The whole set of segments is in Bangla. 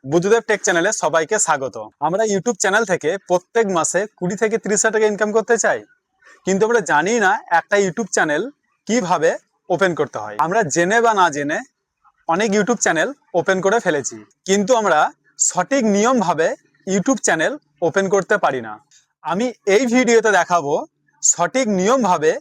বুদ্ধদেব টেক চ্যানেলে সবাইকে স্বাগত। আমরা ইউটিউব চ্যানেল থেকে প্রত্যেক মাসে 20 থেকে 30 হাজার টাকা ইনকাম করতে চাই, কিন্তু আমরা জানি না একটা ইউটিউব চ্যানেল কিভাবে ওপেন করতে হয়। আমরা জেনে বা না জেনে অনেক ইউটিউব চ্যানেল ওপেন করে ফেলেছি, কিন্তু আমরা সঠিক নিয়মভাবে ইউটিউব চ্যানেল ওপেন করতে পারি না। আমি এই ভিডিওতে দেখাবো সঠিক নিয়মভাবে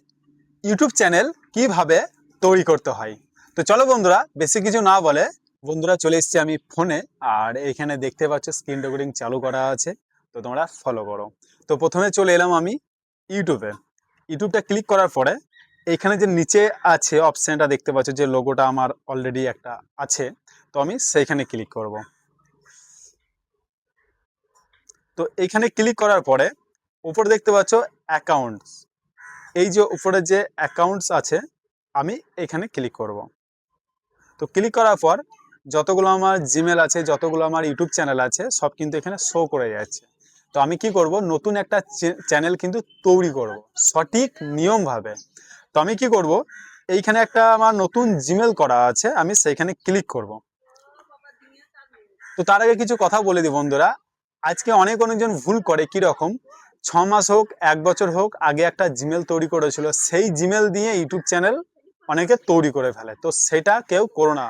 ইউটিউব চ্যানেল কিভাবে তৈরি করতে হয়। তো চলো বন্ধুরা, বেশি কিছু না বলে বন্ধুরা চলে এসেছি আমি ফোনে, আর এইখানে দেখতে পাচ্ছ স্ক্রিন রেকর্ডিং চালু করা আছে, তো তোমরা ফলো করো। তো প্রথমে চলে এলাম আমি ইউটিউবটা ক্লিক করার পরে এইখানে যে নিচে আছে অপশানটা দেখতে পাচ্ছ, যে লোগোটা আমার অলরেডি একটা আছে, তো আমি সেইখানে ক্লিক করব। তো এইখানে ক্লিক করার পরে উপরে দেখতে পাচ্ছ অ্যাকাউন্টস, এই যে উপরে যে অ্যাকাউন্টস আছে আমি এখানে ক্লিক করব। তো ক্লিক করার পর যতগুলো আমার জিমেল আছে, যতগুলো আমার ইউটিউব চ্যানেল আছে, সব কিন্তু এখানে শো করে যাচ্ছে। তো আমি কি করব, নতুন একটা চ্যানেল কিন্তু তৈরি করব সঠিক নিয়মভাবে। তো আমি কি করব, এইখানে একটা আমার নতুন জিমেল করা আছে, আমি সেইখানে ক্লিক করব। তো তার আগে কিছু কথা বলে দিই বন্ধুরা, আজকে অনেকজন ভুল করে, কি রকম 6 মাস হোক 1 বছর হোক আগে একটা জিমেল তৈরি করেছিল, সেই জিমেল দিয়ে ইউটিউব চ্যানেল অনেকে তৈরি করে ফেলে। তো সেটা কেউ করো না।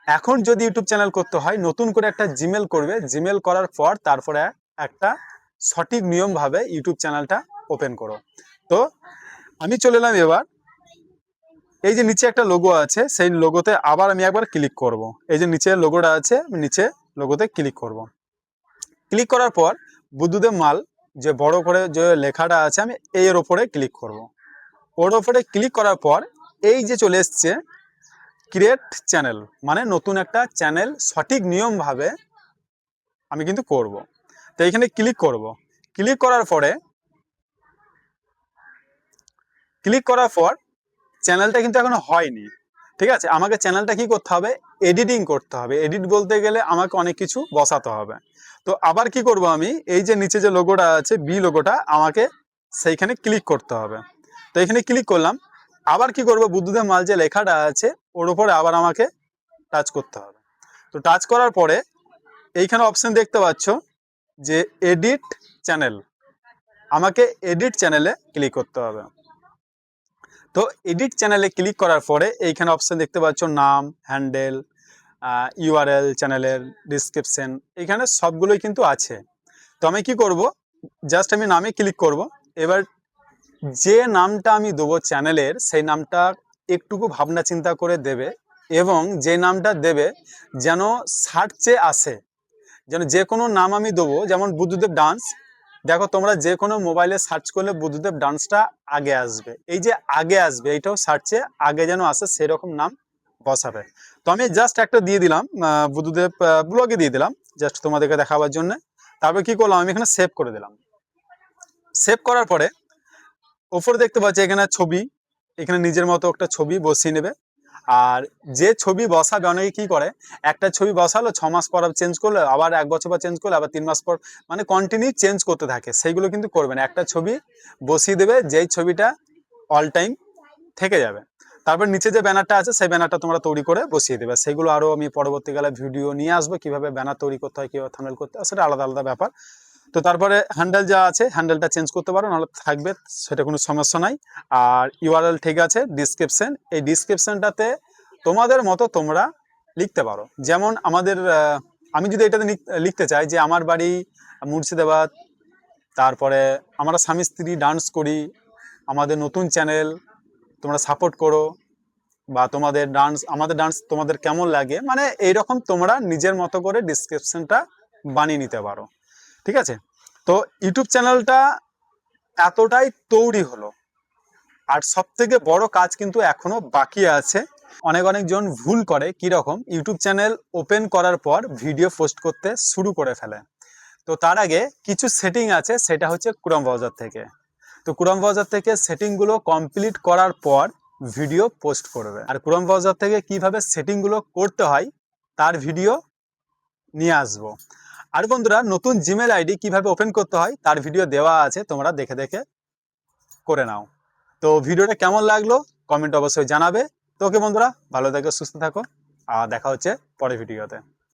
এখন যদি ইউটিউব চ্যানেল করতে হয়, নতুন করে একটা জিমেল করবে, জিমেল করার পর তারপরে একটা সঠিক নিয়মভাবে ইউটিউব চ্যানেলটা ওপেন করো। তো আমি চলে এলাম এবার, এই যে নিচে একটা লোগো আছে, সেই লোগোতে আবার আমি একবার ক্লিক করব। এই যে নিচে লোগোটা আছে, আমি নিচে লোগোতে ক্লিক করব। ক্লিক করার পর বুদ্ধদেব মাল যে বড় করে যে লেখাটা আছে, আমি এর ওপরে ক্লিক করব। ওর ওপরে ক্লিক করার পর এই যে চলে এসছে ক্রিয়েট চ্যানেল, মানে নতুন একটা চ্যানেল সঠিক নিয়মভাবে আমি কিন্তু করব। তো এইখানে ক্লিক করব। ক্লিক করার পর চ্যানেলটা কিন্তু এখনো হয়নি, ঠিক আছে। আমাকে চ্যানেলটা কি করতে হবে, এডিটিং করতে হবে। এডিট বলতে গেলে আমাকে অনেক কিছু বসাতে হবে। তো আবার কি করব, আমি এই যে নিচে যে লোগোটা আছে বি লোগোটা, আমাকে সেইখানে ক্লিক করতে হবে। তো এখানে ক্লিক করলাম। আবার কি করব, বুদ্ধদেব মাল যে লেখাটা আছে ওর উপরে আবার আমাকে টাচ করতে হবে। তো টাচ করার পরে এইখানে অপশন দেখতে পাচ্ছ যে এডিট চ্যানেল, আমাকে এডিট চ্যানেলে ক্লিক করতে হবে। তো এডিট চ্যানেলে ক্লিক করার পরে এইখানে অপশন দেখতে পাচ্ছ নাম, হ্যান্ডেল, ইউআরএল, চ্যানেলের ডিসক্রিপশন, এখানে সবগুলোই কিন্তু আছে। তো আমি কি করব, জাস্ট আমি নামে ক্লিক করব। এবার যে নামটা আমি দেবো চ্যানেলের, সেই নামটা একটুকু ভাবনা চিন্তা করে দেবে, এবং যে নামটা দেবে যেন সার্চে আসে। যেন যে কোনো নাম আমি দেবো, যেমন বুদ্ধদেব ডান্স, দেখো তোমরা যে কোনো মোবাইলে সার্চ করলে বুদ্ধদেব ডান্সটা আগে আসবে। এই যে আগে আসবে, এইটাও সার্চে আগে যেন আসে সেরকম নাম বসাবে। তো আমি জাস্ট একটা দিয়ে দিলাম, বুদ্ধদেব ব্লগে দিয়ে দিলাম, জাস্ট তোমাদেরকে দেখাবার জন্য। তারপর কি করলাম, আমি এখানে সেভ করে দিলাম। সেভ করার পরে ওপরে দেখতে পাচ্ছি এখানে ছবি, এখানে নিজের মতো একটা ছবি বসিয়ে নেবে। আর যে ছবি বসাবে, অনেকে কি করে, একটা ছবি বসালো, 6 মাস পর চেঞ্জ করলো, আবার 1 বছর পর চেঞ্জ করলো, আবার 3 মাস পর, মানে কন্টিনিউ চেঞ্জ করতে থাকে। সেইগুলো কিন্তু করবে না, একটা ছবি বসিয়ে দেবে, যেই ছবিটা অল টাইম থেকে যাবে। তারপর নিচে যে ব্যানারটা আছে, সেই ব্যানারটা তোমরা তৈরি করে বসিয়ে দেবে। সেগুলো আরও আমি পরবর্তীকালে ভিডিও নিয়ে আসবো, কিভাবে ব্যানার তৈরি করতে হয়, কিভাবে থাম্বনেল করতে হয়, সেটা আলাদা আলাদা ব্যাপার। তো তারপরে হ্যান্ডেল যা আছে, হ্যান্ডেলটা চেঞ্জ করতে পারো, নাহলে থাকবে, সেটা কোনো সমস্যা নাই। আর ইউআরএল ঠিক আছে, ডিসক্রিপশন, এই ডিসক্রিপশনটাতে তোমাদের মতো তোমরা লিখতে পারো। যেমন আমাদের আমি যদি এটাতে লিখতে চাই যে আমার বাড়ি মুর্শিদাবাদ, তারপরে আমরা স্বামী স্ত্রী ডান্স করি, আমাদের নতুন চ্যানেল, তোমরা সাপোর্ট করো, বা তোমাদের ডান্স, আমাদের ডান্স তোমাদের কেমন লাগে, মানে এইরকম তোমরা নিজের মতো করে ডিসক্রিপশনটা বানিয়ে নিতে পারো, ঠিক আছে। তো ইউটিউব চ্যানেলটা এতটাই তৈরি হলো, আর সব থেকে বড় কাজ কিন্তু এখনো বাকি আছে। অনেকজন ভুল করে, কি রকম, ইউটিউব চ্যানেল ওপেন করার পর ভিডিও পোস্ট করতে শুরু করে ফেলে। তো তার আগে কিছু সেটিং আছে, সেটা হচ্ছে ক্রোম ব্রাউজার থেকে। তো ক্রোম ব্রাউজার থেকে সেটিংগুলো কমপ্লিট করার পর ভিডিও পোস্ট করবে। আর ক্রোম ব্রাউজার থেকে কিভাবে সেটিংগুলো করতে হয় তার ভিডিও নিয়ে আসবো। আর বন্ধুরা, নতুন জিমেল আইডি কিভাবে ওপেন করতে হয় তার ভিডিও দেওয়া আছে, তোমরা দেখে দেখে করে নাও। তো ভিডিওটা কেমন লাগলো কমেন্ট অবশ্যই জানাবে। তো ওকে বন্ধুরা, ভালো থাকো, সুস্থ থাকো, আর দেখা হচ্ছে পরের ভিডিওতে।